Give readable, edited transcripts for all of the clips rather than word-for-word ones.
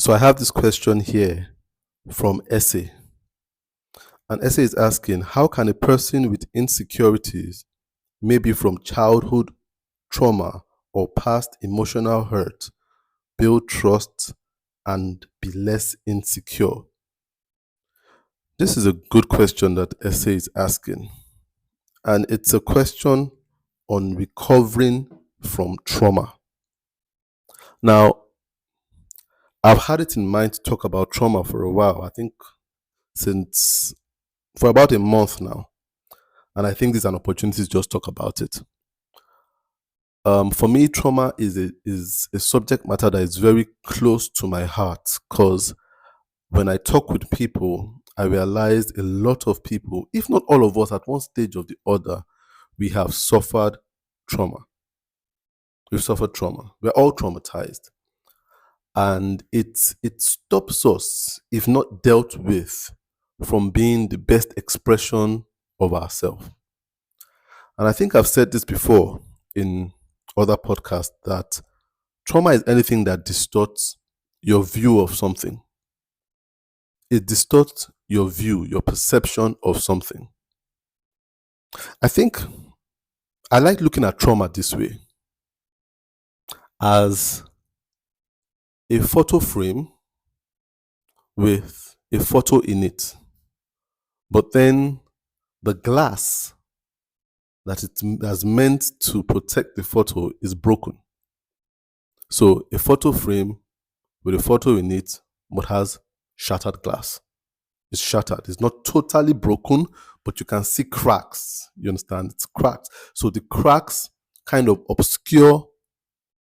So I have this question here from Essay. An essay is asking, how can a person with insecurities, maybe from childhood trauma or past emotional hurt, build trust and be less insecure? This is a good question that Essay is asking. And it's a question on recovering from trauma. Now, I've had it in mind to talk about trauma for a while. I think for about a month now. And I think this is an opportunity to just talk about it. For me, trauma is a subject matter that is very close to my heart, because when I talk with people, I realized a lot of people, if not all of us at one stage or the other, we have suffered trauma. We've suffered trauma. We're all traumatized. And it stops us, if not dealt with, from being the best expression of ourselves. And I think I've said this before in other podcasts, that trauma is anything that distorts your view of something. It distorts your view, your perception of something. I think I like looking at trauma this way, as a photo frame with a photo in it. But then the glass that it has meant to protect the photo is broken. So a photo frame with a photo in it, but has shattered glass. It's shattered. It's not totally broken, but you can see cracks. You understand? It's cracked. So the cracks kind of obscure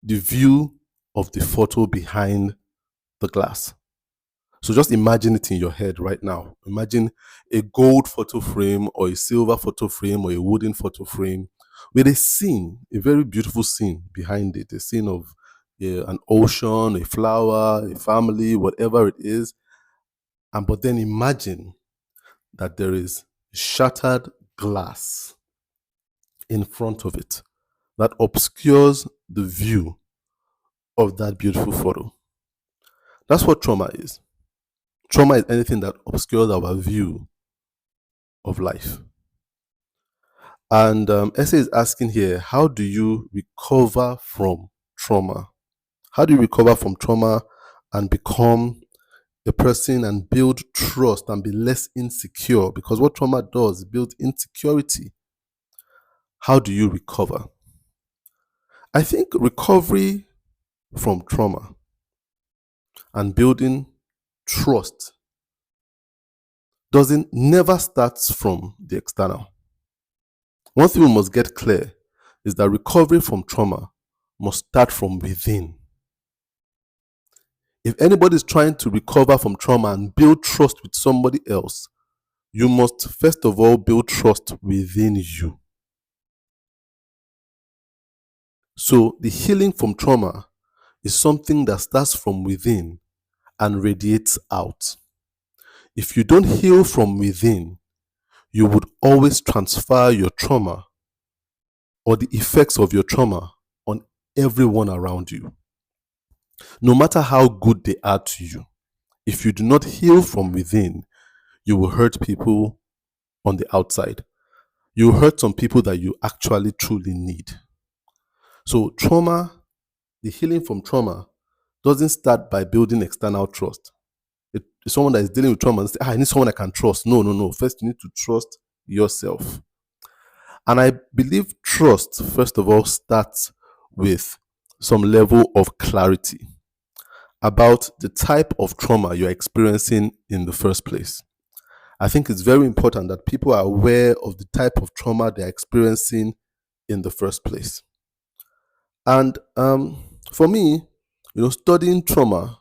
the view of the photo behind the glass. So just imagine it in your head right now. Imagine a gold photo frame or a silver photo frame or a wooden photo frame with a scene, a very beautiful scene behind it, a scene of an ocean, a flower, a family, whatever it is. But then imagine that there is shattered glass in front of it that obscures the view of that beautiful photo. That's what trauma is. Trauma is anything that obscures our view of life. And Essay is asking here, how do you recover from trauma? How do you recover from trauma and become a person and build trust and be less insecure? Because what trauma does is build insecurity. How do you recover? I think recovery from trauma and building trust never starts from the external. One thing we must get clear is that recovery from trauma must start from within. If anybody is trying to recover from trauma and build trust with somebody else, you must first of all build trust within you. So the healing from trauma is something that starts from within and radiates out. If you don't heal from within, you would always transfer your trauma or the effects of your trauma on everyone around you. No matter how good they are to you, if you do not heal from within, you will hurt people on the outside. You will hurt some people that you actually truly need. So trauma, the healing from trauma, doesn't start by building external trust. It's someone that is dealing with trauma and say, I need someone I can trust. No. First, you need to trust yourself. And I believe trust, first of all, starts with some level of clarity about the type of trauma you're experiencing in the first place. I think it's very important that people are aware of the type of trauma they're experiencing in the first place. And for me, studying trauma,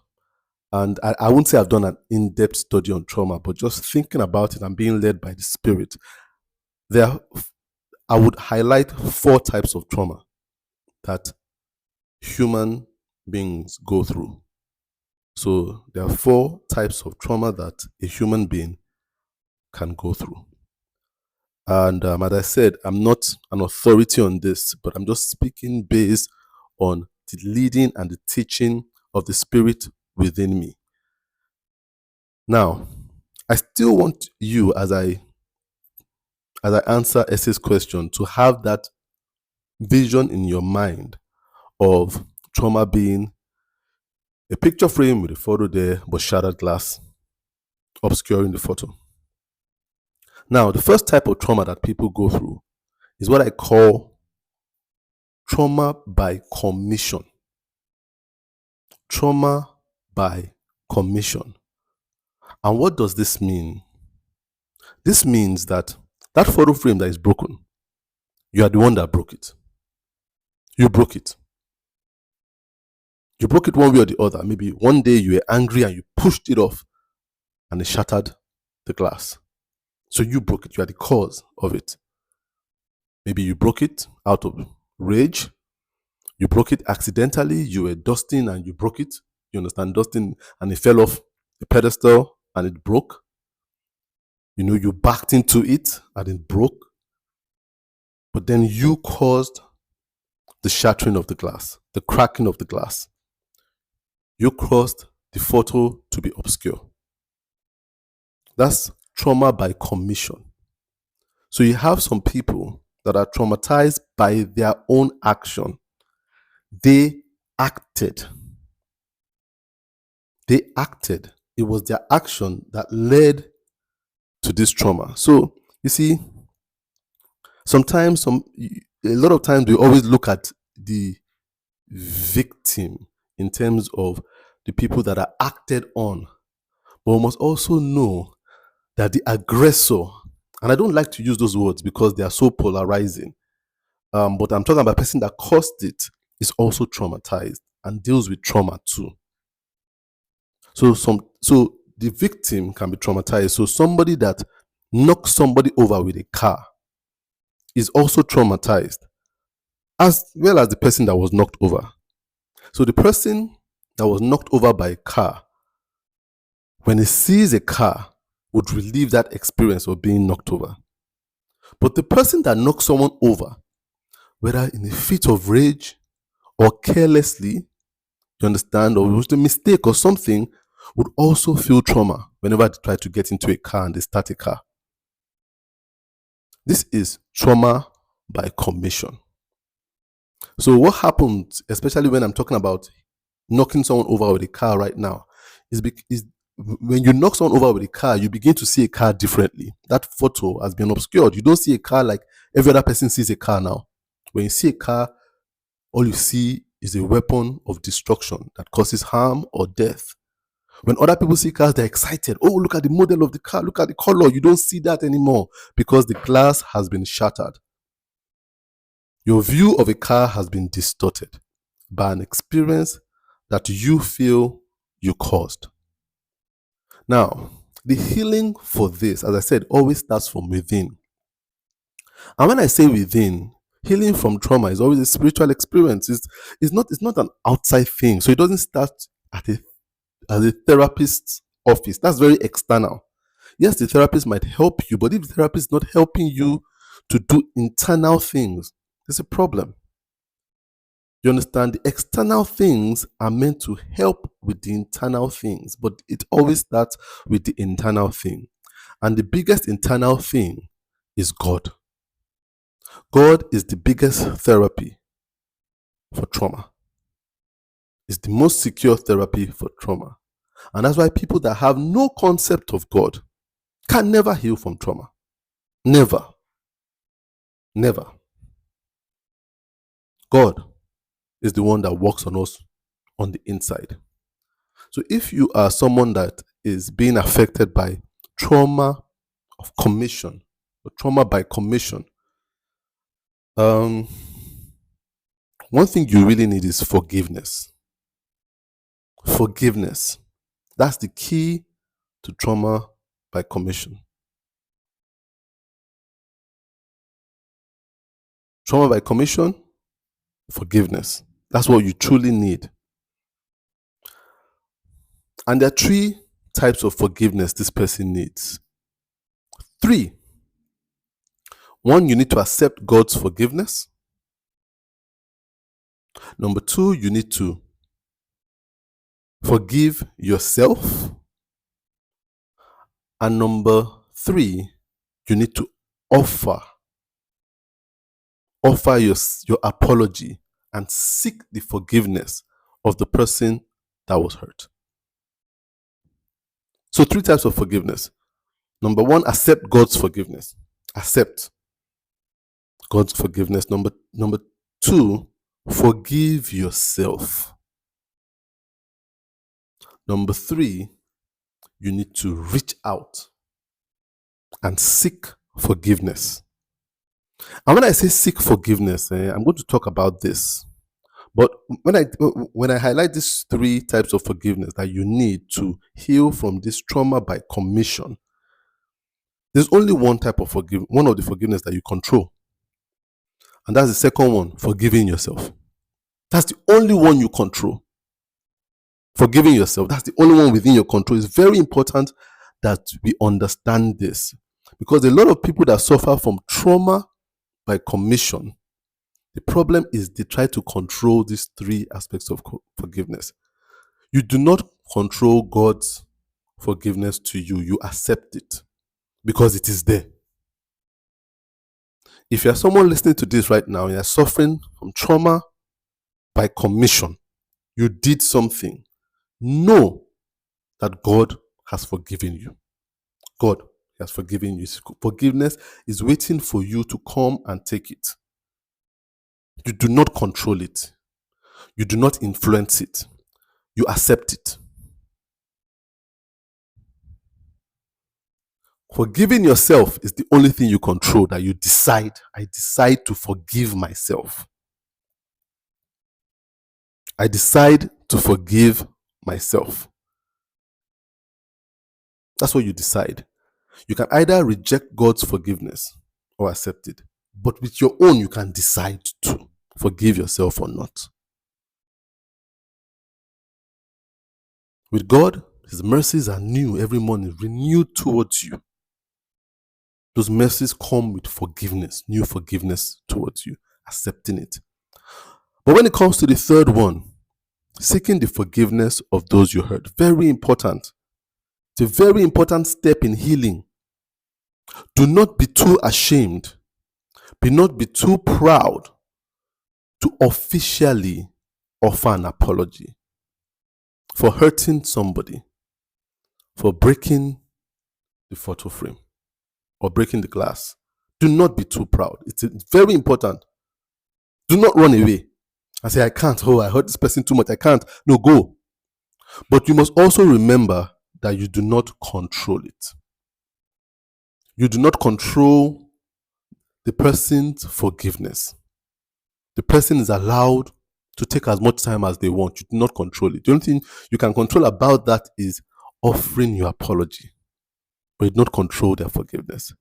and I wouldn't say I've done an in-depth study on trauma, but just thinking about it and being led by the Spirit, I would highlight 4 types of trauma that human beings go through. So there are 4 types of trauma that a human being can go through. And as I said, I'm not an authority on this, but I'm just speaking based on the leading and the teaching of the Spirit within me. Now, I still want you, as I answer Essay's question, to have that vision in your mind of trauma being a picture frame with a photo there, but shattered glass obscuring the photo. Now, the first type of trauma that people go through is what I call trauma by commission. Trauma by commission. And what does this mean? This means that that photo frame that is broken, you are the one that broke it. You broke it. You broke it one way or the other. Maybe one day you were angry and you pushed it off and it shattered the glass. So you broke it. You are the cause of it. Maybe you broke it out of rage. You broke it accidentally. You were dusting and you broke it. You understand? Dusting and it fell off the pedestal and it broke. You backed into it and it broke. But then you caused the shattering of the glass, the cracking of the glass. You caused the photo to be obscure. That's trauma by commission. So you have some people that are traumatized by their own action. They acted. It was their action that led to this trauma. So you see, a lot of times we always look at the victim in terms of the people that are acted on. But we must also know that the aggressor, and I don't like to use those words because they are so polarizing, but I'm talking about a person that caused it is also traumatized and deals with trauma too. So the victim can be traumatized. So somebody that knocks somebody over with a car is also traumatized, as well as the person that was knocked over. So the person that was knocked over by a car, when he sees a car, would relive that experience of being knocked over. But the person that knocks someone over, whether in a fit of rage or carelessly, you understand, or it was a mistake or something, would also feel trauma whenever they try to get into a car and they start a car. This is trauma by commission. So what happens, especially when I'm talking about knocking someone over with a car right now, is when you knock someone over with a car, you begin to see a car differently. That photo has been obscured. You don't see a car like every other person sees a car now. When you see a car, all you see is a weapon of destruction that causes harm or death. When other people see cars, they're excited. Oh, look at the model of the car. Look at the color. You don't see that anymore because the glass has been shattered. Your view of a car has been distorted by an experience that you feel you caused. Now, the healing for this, as I said, always starts from within. And when I say within, healing from trauma is always a spiritual experience. It's not an outside thing. So it doesn't start at a therapist's office. That's very external. Yes, the therapist might help you, but if the therapist is not helping you to do internal things, there's a problem. You understand? The external things are meant to help with the internal things, but it always starts with the internal thing. And the biggest internal thing is God. God is the biggest therapy for trauma. It's the most secure therapy for trauma. And that's why people that have no concept of God can never heal from trauma. Never. Never. God is the one that works on us on the inside. So if you are someone that is being affected by trauma of commission, or trauma by commission, one thing you really need is forgiveness. Forgiveness. That's the key to trauma by commission. Trauma by commission, forgiveness. That's what you truly need. And there are 3 types of forgiveness this person needs. 3. 1, you need to accept God's forgiveness. Number 2, you need to forgive yourself. And number 3, you need to offer your apology and seek the forgiveness of the person that was hurt. So 3 types of forgiveness. Number 1, accept God's forgiveness. Accept God's forgiveness. Number 2, forgive yourself. Number 3, you need to reach out and seek forgiveness. And when I say seek forgiveness, I'm going to talk about this. But when I highlight these 3 types of forgiveness that you need to heal from this trauma by commission, there's only one type of one of the forgiveness that you control. And that's the second one, forgiving yourself. That's the only one you control. Forgiving yourself, that's the only one within your control. It's very important that we understand this, because a lot of people that suffer from trauma by commission, the problem is they try to control these 3 aspects of forgiveness. You do not control God's forgiveness to you. You accept it because it is there. If you are someone listening to this right now, you are suffering from trauma by commission, you did something, know that God has forgiven you. God has forgiven you. Forgiveness is waiting for you to come and take it. You do not control it. You do not influence it. You accept it. Forgiving yourself is the only thing you control, that you decide. I decide to forgive myself. I decide to forgive myself. That's what you decide. You can either reject God's forgiveness or accept it. But with your own, you can decide to forgive yourself or not. With God, His mercies are new every morning, renewed towards you. Those mercies come with forgiveness, new forgiveness towards you, accepting it. But when it comes to the third one, seeking the forgiveness of those you hurt, very important. It's a very important step in healing. Do not be too ashamed. Do not be too proud to officially offer an apology for hurting somebody, for breaking the photo frame or breaking the glass. Do not be too proud. It's very important. Do not run away and say, I can't. Oh, I hurt this person too much. I can't. No, go. But you must also remember that you do not control it. You do not control the person's forgiveness. The person is allowed to take as much time as they want. You do not control it. The only thing you can control about that is offering your apology, but you do not control their forgiveness.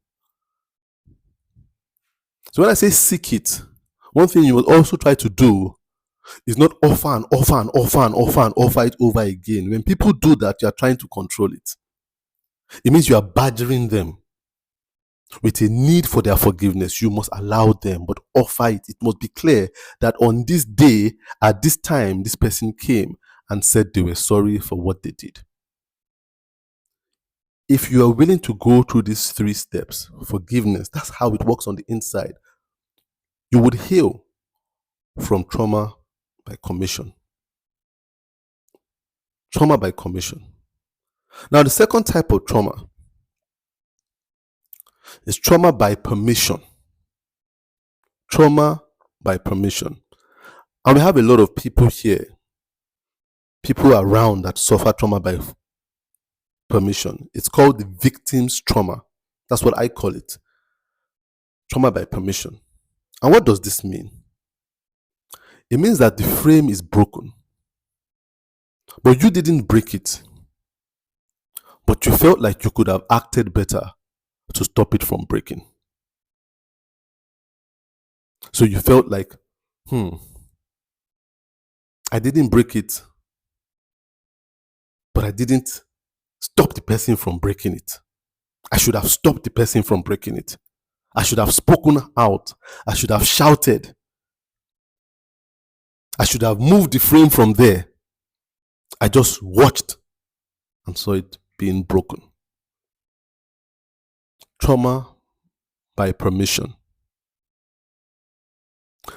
So when I say seek it, one thing you will also try to do is not offer it over again. When people do that, you are trying to control it. It means you are badgering them with a need for their forgiveness. You must allow them, but offer it. It must be clear that on this day, at this time, this person came and said they were sorry for what they did. If you are willing to go through these 3 steps, forgiveness, that's how it works on the inside, you would heal from trauma by commission. Trauma by commission. Now, the second type of trauma is trauma by permission. Trauma by permission. And we have a lot of people here, people around that suffer trauma by permission. It's called the victim's trauma. That's what I call it. Trauma by permission. And what does this mean? It means that the frame is broken, but you didn't break it. But you felt like you could have acted better to stop it from breaking. So you felt like, I didn't break it, but I didn't stop the person from breaking it. I should have stopped the person from breaking it. I should have spoken out. I should have shouted. I should have moved the frame from there. I just watched and saw it being broken. Trauma by permission.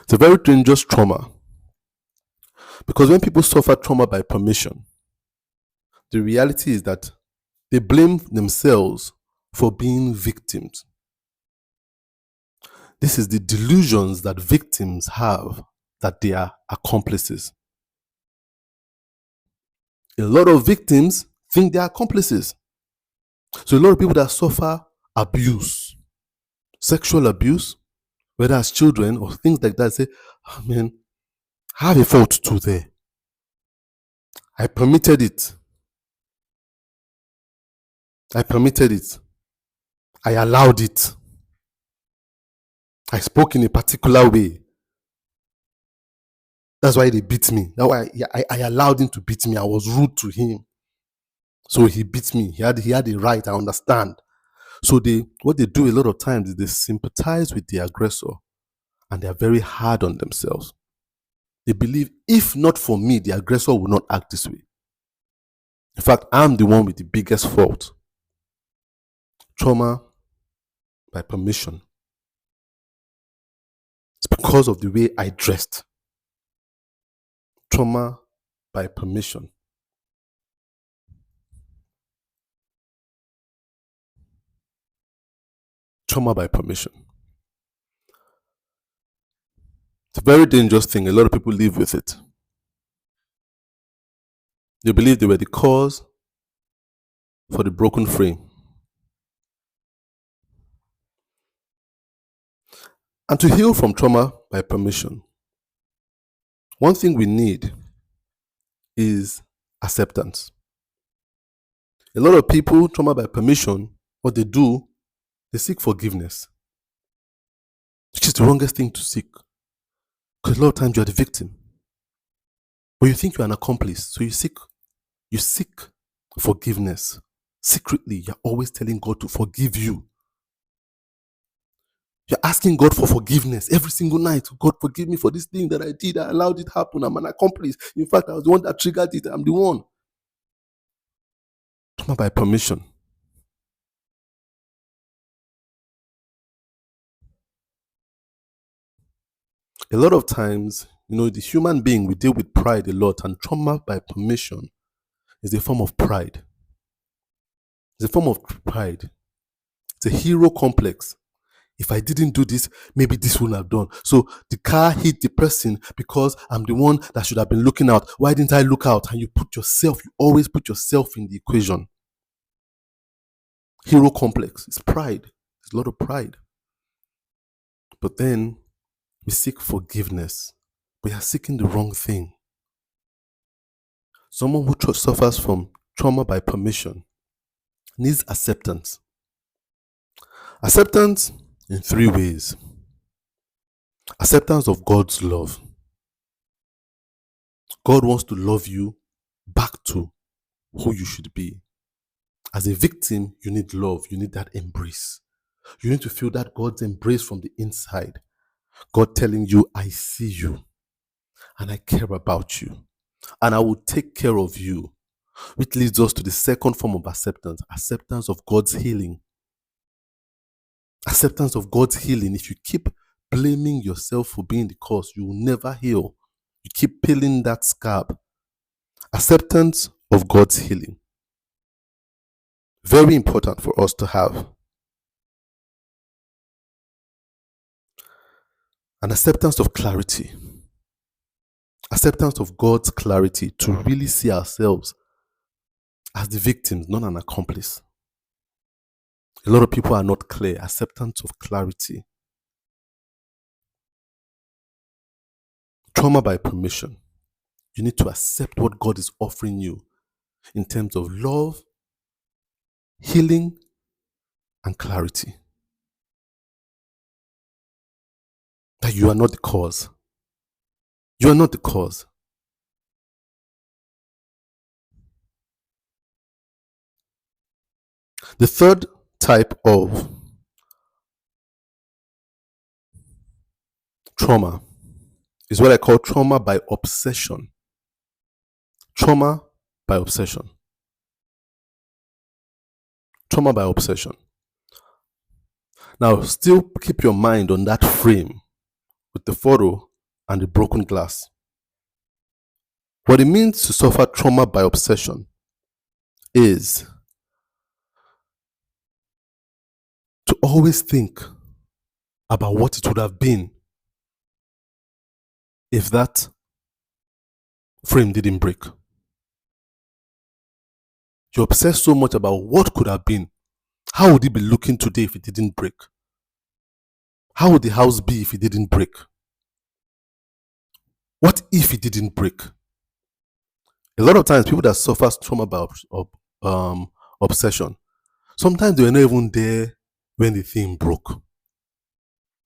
It's a very dangerous trauma because when people suffer trauma by permission, the reality is that they blame themselves for being victims. This is the delusions that victims have that they are accomplices. A lot of victims think they are accomplices. So a lot of people that suffer abuse, sexual abuse, whether as children or things like that, say, oh, man, I have a fault too there. I permitted it. I permitted it. I allowed it. I spoke in a particular way. That's why they beat me. That's why I allowed him to beat me. I was rude to him. So he beat me. He had a right, I understand. So what they do a lot of times is they sympathize with the aggressor and they are very hard on themselves. They believe if not for me, the aggressor will not act this way. In fact, I'm the one with the biggest fault. Trauma by permission. It's because of the way I dressed. Trauma by permission. Trauma by permission. It's a very dangerous thing. A lot of people live with it. They believe they were the cause for the broken frame. And to heal from trauma by permission, one thing we need is acceptance. A lot of people, trauma by permission, what they do, they seek forgiveness, which is the wrongest thing to seek. Because a lot of times you are the victim. But you think you are an accomplice, so you seek forgiveness. Secretly, you're always telling God to forgive you. You're asking God for forgiveness every single night. God, forgive me for this thing that I did. I allowed it to happen. I'm an accomplice. In fact, I was the one that triggered it. I'm the one. Trauma by permission. A lot of times, the human being, we deal with pride a lot, and trauma by permission is a form of pride. It's a form of pride. It's a hero complex. If I didn't do this, maybe this wouldn't have done. So the car hit the person because I'm the one that should have been looking out. Why didn't I look out? And you always put yourself in the equation. Hero complex. It's pride. It's a lot of pride. But then we seek forgiveness. We are seeking the wrong thing. Someone who suffers from trauma by permission needs acceptance. Acceptance in 3 ways. Acceptance of God's love. God wants to love you back to who you should be. As a victim, you need love. You need that embrace. You need to feel that God's embrace from the inside. God telling you, I see you and I care about you and I will take care of you. Which leads us to the second form of acceptance. Acceptance of God's healing. Acceptance of God's healing. If you keep blaming yourself for being the cause, you will never heal. You keep peeling that scab. Acceptance of God's healing. Very important for us to have. An acceptance of clarity. Acceptance of God's clarity to really see ourselves as the victims, not an accomplice. A lot of people are not clear. Acceptance of clarity. Trauma by permission. You need to accept what God is offering you in terms of love, healing, and clarity. That you are not the cause. You are not the cause. The third type of trauma is what I call trauma by obsession. Trauma by obsession. Trauma by obsession. Now, still keep your mind on that frame with the photo and the broken glass. What it means to suffer trauma by obsession is to always think about what it would have been if that frame didn't break. You obsess so much about what could have been. How would it be looking today if it didn't break? How would the house be if it didn't break? What if it didn't break? A lot of times, people that suffer trauma by obsession, sometimes they were not even there when the thing broke.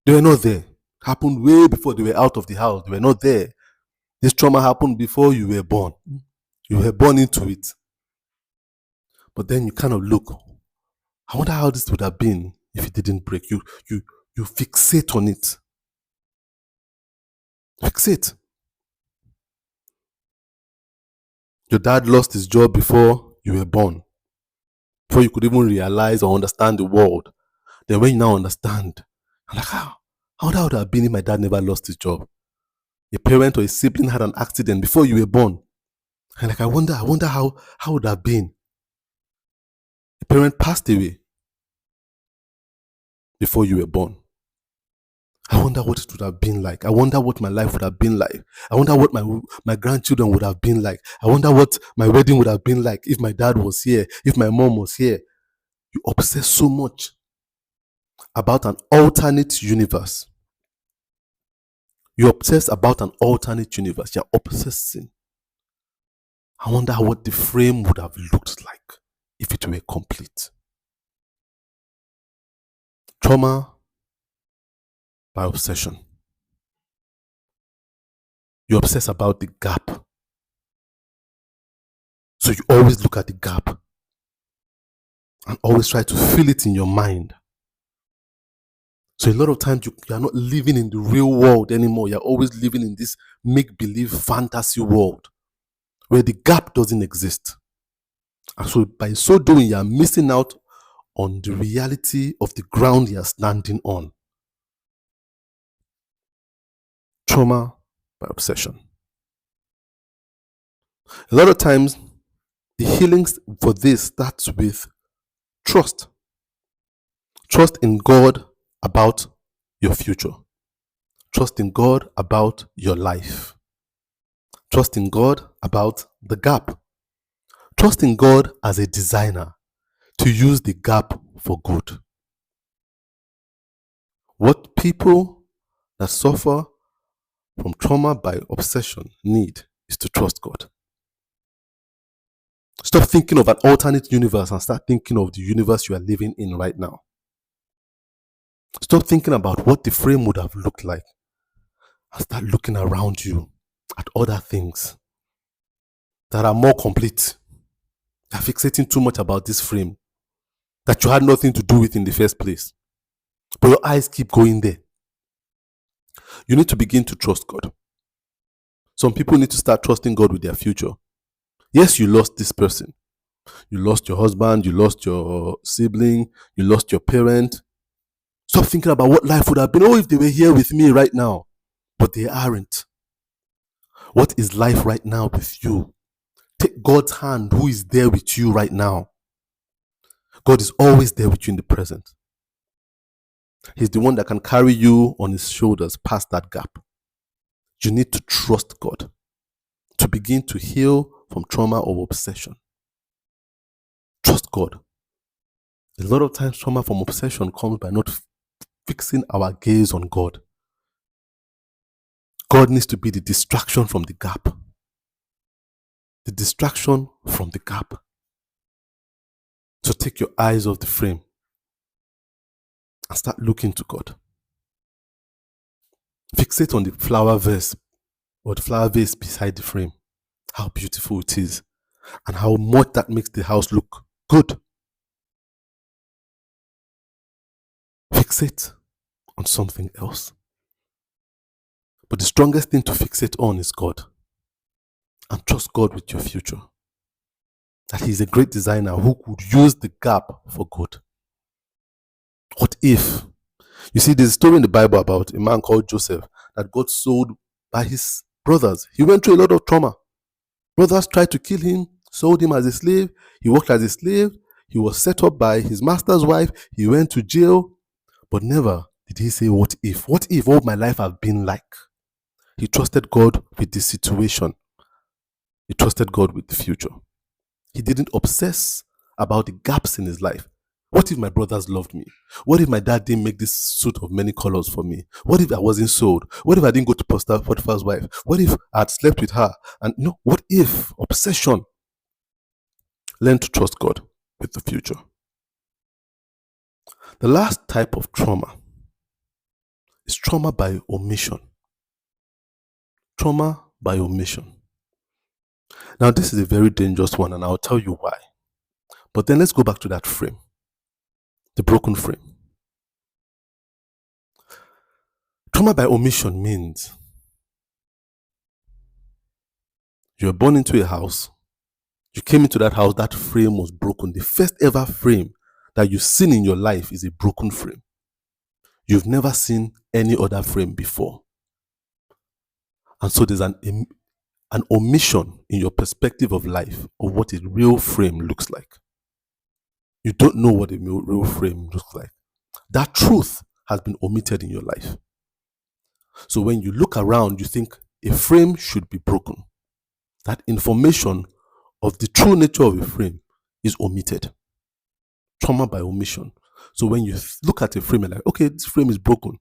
They were not there. It happened way before they were out of the house. They were not there. This trauma happened before you were born. You were born into it. But then you kind of look, I wonder how this would have been if it didn't break. You fixate on it. Fixate. Your dad lost his job before you were born. Before you could even realize or understand the world. Then when you now understand, I'm like, how would that have been if my dad never lost his job? A parent or a sibling had an accident before you were born. And like, I wonder how would that have been. A parent passed away before you were born. I wonder what it would have been like. I wonder what my life would have been like. I wonder what my grandchildren would have been like. I wonder what my wedding would have been like if my dad was here, if my mom was here. You obsess so much about an alternate universe. You obsess about an alternate universe. You're obsessing. I wonder what the frame would have looked like if it were complete. Trauma by obsession. You obsess about the gap. So you always look at the gap and always try to fill it in your mind. So a lot of times you are not living in the real world anymore. You're always living in this make-believe fantasy world where the gap doesn't exist. And so by so doing, you're missing out on the reality of the ground you're standing on. Trauma by obsession. A lot of times, the healing for this starts with trust. Trust in God about your future. Trust in God about your life. Trust in God about the gap. Trust in God as a designer to use the gap for good. What people that suffer from trauma by obsession need is to trust God. Stop thinking of an alternate universe and start thinking of the universe you are living in right now. Stop thinking about what the frame would have looked like and start looking around you at other things that are more complete. You're fixating too much about this frame that you had nothing to do with in the first place. But your eyes keep going there. You need to begin to trust God. Some people need to start trusting God with their future. Yes, you lost this person. You lost your husband, you lost your sibling, you lost your parent. Stop thinking about what life would have been. Oh, if they were here with me right now. But they aren't. What is life right now with you? Take God's hand, who is there with you right now. God is always there with you in the present. He's the one that can carry you on his shoulders past that gap. You need to trust God to begin to heal from trauma or obsession. Trust God. A lot of times trauma from obsession comes by not fixing our gaze on God. God needs to be the distraction from the gap. The distraction from the gap. So take your eyes off the frame and start looking to God. Fixate on the flower vase or the flower vase beside the frame. How beautiful it is and how much that makes the house look good. Fixate on something else. But the strongest thing to fixate on is God. And trust God with your future. That He's a great designer who could use the gap for good. What if You see, there's a story in the Bible about a man called Joseph that got sold by his brothers. He went through a lot of trauma. Brothers tried to kill him, sold him as a slave. He worked as a slave. He was set up by his master's wife. He went to jail. But never did he say, what if? What if all my life have been like? He trusted God with the situation. He trusted God with the future. He didn't obsess about the gaps in his life. What if my brothers loved me? What if my dad didn't make this suit of many colors for me? What if I wasn't sold? What if I didn't go to Potiphar's wife? What if I had slept with her? And what if? Obsession. Learn to trust God with the future. The last type of trauma is trauma by omission. Trauma by omission. Now, this is a very dangerous one, and I'll tell you why. But then let's go back to that frame, the broken frame. Trauma by omission means you were born into a house, you came into that house, that frame was broken. The first ever frame that you've seen in your life is a broken frame. You've never seen any other frame before. And so there's an omission in your perspective of life of what a real frame looks like. You don't know what a real frame looks like. That truth has been omitted in your life. So when you look around, you think a frame should be broken. That information of the true nature of a frame is omitted. Trauma by omission. So when you look at a frame and like, okay, this frame is broken.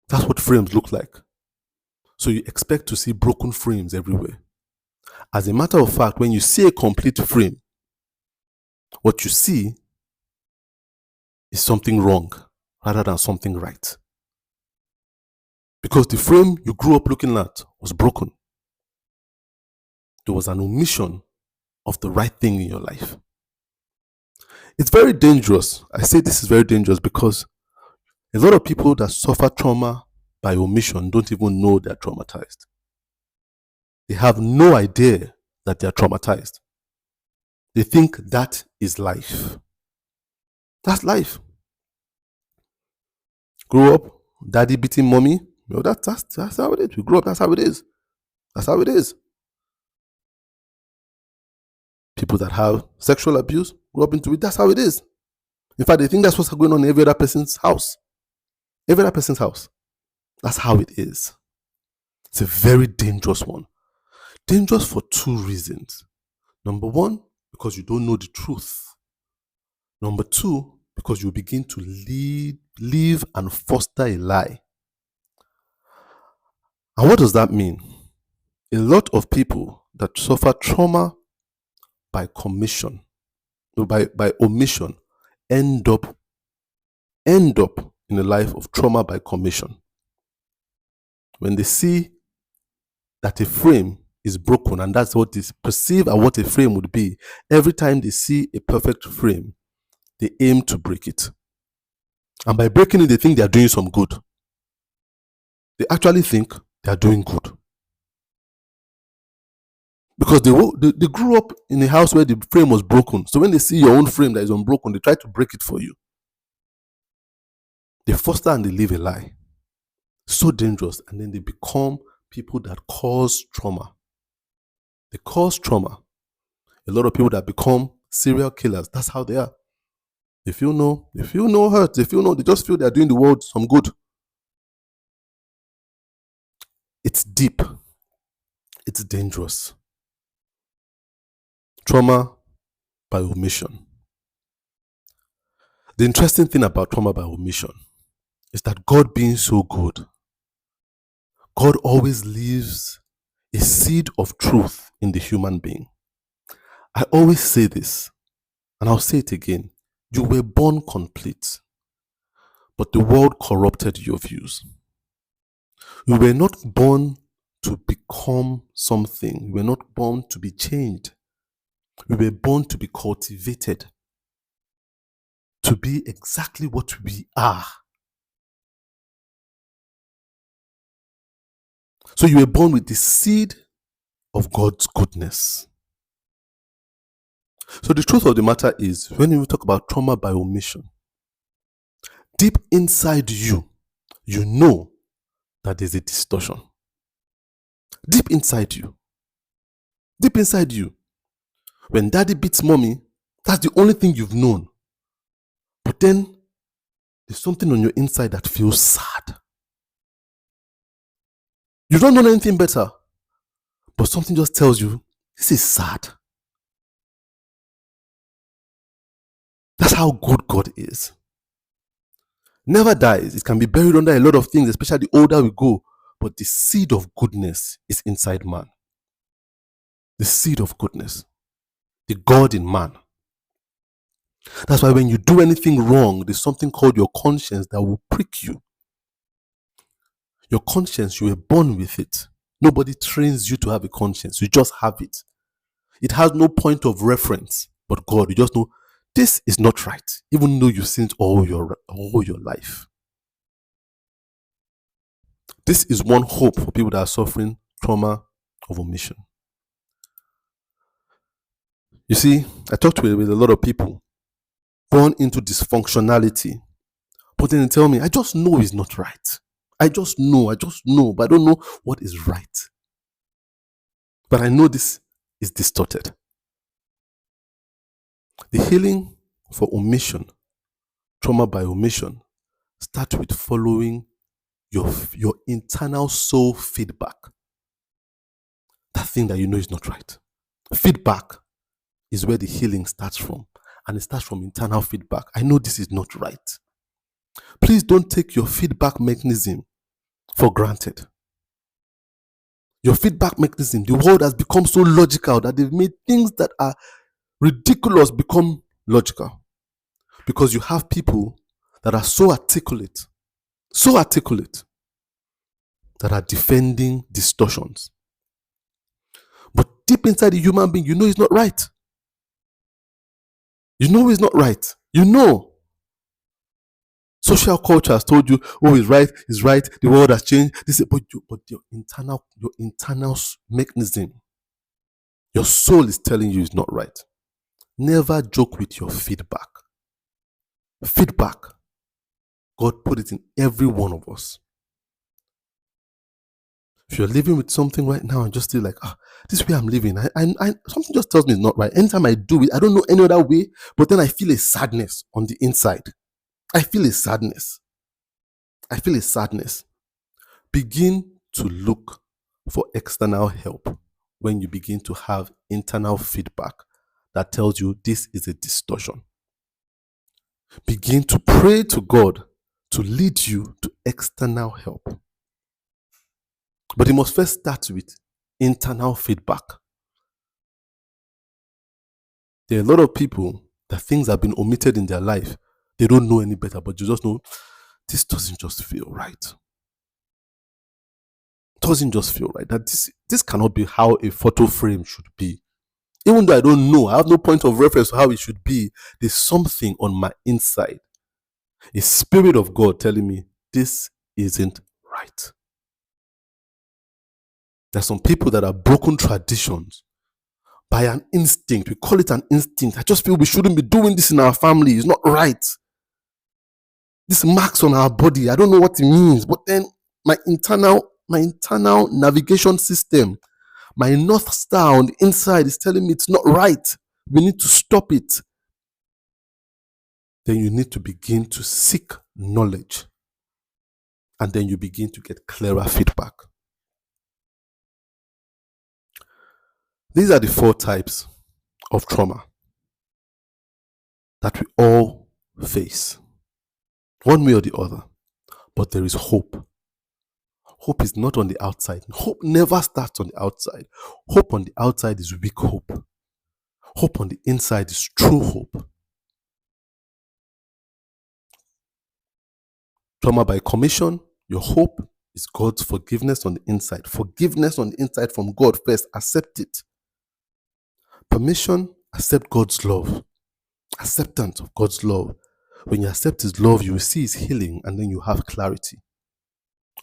That's what frames look like. So you expect to see broken frames everywhere. As a matter of fact, when you see a complete frame, what you see is something wrong rather than something right. Because the frame you grew up looking at was broken. There was an omission of the right thing in your life. It's very dangerous. I say this is very dangerous because a lot of people that suffer trauma by omission don't even know they're traumatized. They have no idea that they're traumatized. They think that is life. That's life. Grow up, daddy beating mommy. That's how it is. We grow up, that's how it is. That's how it is. People that have sexual abuse grow up into it. That's how it is. In fact, they think that's what's going on in every other person's house. Every other person's house. That's how it is. It's a very dangerous one. Dangerous for two reasons. Number one, because you don't know the truth. Number two, because you begin to live and foster a lie. And what does that mean? A lot of people that suffer trauma by omission end up in a life of trauma by commission. When they see that a frame is broken, and that's what is perceived as what a frame would be, every time they see a perfect frame, they aim to break it. And by breaking it, they think they are doing some good. They actually think they are doing good. Because they grew up in a house where the frame was broken. So when they see your own frame that is unbroken, they try to break it for you. They foster and they live a lie. So dangerous. And then they become people that cause trauma. They cause trauma. A lot of people that become serial killers, that's how they are. They feel no hurt. They just feel they're doing the world some good. It's deep. It's dangerous. Trauma by omission. The interesting thing about trauma by omission is that God being so good, God always leaves a seed of truth in the human being. I always say this, and I'll say it again. You were born complete, but the world corrupted your views. You were not born to become something. You were not born to be changed. We were born to be cultivated, to be exactly what we are. So you were born with the seed of God's goodness. So the truth of the matter is, when we talk about trauma by omission, Deep inside you, you know that there's a distortion. Deep inside you. Deep inside you. When daddy beats mommy, that's the only thing you've known. But then there's something on your inside that feels sad. You don't know anything better, but something just tells you, this is sad. That's how good God is. Never dies. It can be buried under a lot of things, especially the older we go. But the seed of goodness is inside man. The seed of goodness. The God in man. That's why when you do anything wrong, there's something called your conscience that will prick you. Your conscience, you were born with it. Nobody trains you to have a conscience. You just have it. It has no point of reference but God. You just know this is not right, even though you've sinned all your life. This is one hope for people that are suffering trauma of omission. You see, I talked with a lot of people born into dysfunctionality, but then they tell me, I just know it's not right. I just know, but I don't know what is right. But I know this is distorted. The healing for omission, trauma by omission, starts with following your internal soul feedback. That thing that you know is not right. Feedback is where the healing starts from. And it starts from internal feedback. I know this is not right. Please don't take your feedback mechanism for granted. Your feedback mechanism, the world has become so logical that they've made things that are ridiculous become logical. Because you have people that are so articulate, that are defending distortions. But deep inside the human being, you know it's not right. You know it's not right. You know. Social culture has told you, oh, it's right, the world has changed. But your internal mechanism, your soul is telling you it's not right. Never joke with your feedback. Feedback, God put it in every one of us. If you're living with something right now and just feel like, this way I'm living, I something just tells me it's not right. Anytime I do it, I don't know any other way, but then I feel a sadness on the inside. I feel a sadness. Begin to look for external help when you begin to have internal feedback that tells you this is a distortion. Begin to pray to God to lead you to external help. But it must first start with internal feedback. There are a lot of people that things have been omitted in their life. They don't know any better, but you just know this doesn't just feel right. Doesn't just feel right. That this cannot be how a photo frame should be. Even though I don't know, I have no point of reference to how it should be. There's something on my inside. A spirit of God telling me this isn't right. There's some people that are broken traditions by an instinct. We call it an instinct. I just feel we shouldn't be doing this in our family. It's not right. This marks on our body. I don't know what it means. But then my internal navigation system, my North Star on the inside is telling me it's not right. We need to stop it. Then you need to begin to seek knowledge. And then you begin to get clearer feedback. These are the 4 types of trauma that we all face, one way or the other. But there is hope. Hope is not on the outside. Hope never starts on the outside. Hope on the outside is weak hope. Hope on the inside is true hope. Trauma by commission, your hope is God's forgiveness on the inside. Forgiveness on the inside from God first. Accept it. Permission, accept God's love. Acceptance of God's love. When you accept His love, you will see His healing and then you have clarity.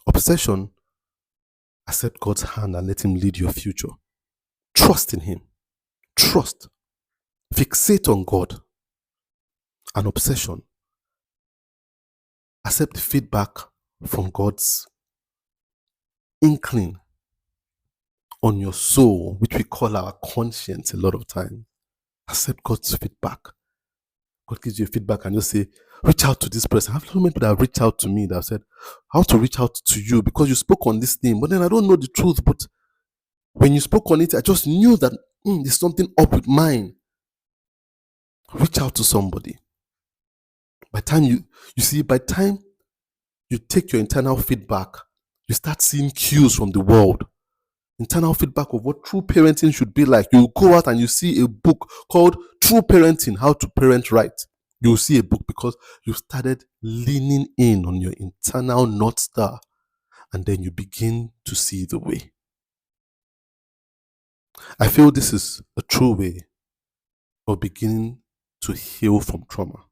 Obsession, accept God's hand and let Him lead your future. Trust in Him. Trust. Fixate on God. And obsession, Accept feedback from God's inkling on your soul, which we call our conscience a lot of time. Accept God's feedback. God gives you feedback and just say, reach out to this person. I have so many people that have reached out to me that have said, I want to reach out to you because you spoke on this thing, but then I don't know the truth. But when you spoke on it, I just knew that there's something up with mine. Reach out to somebody. By time by time you take your internal feedback, you start seeing cues from the world. Internal feedback of what true parenting should be like. You go out and you see a book called True Parenting, How to Parent Right. You'll see a book because you started leaning in on your internal North Star, and then you begin to see the way. I feel this is a true way of beginning to heal from trauma.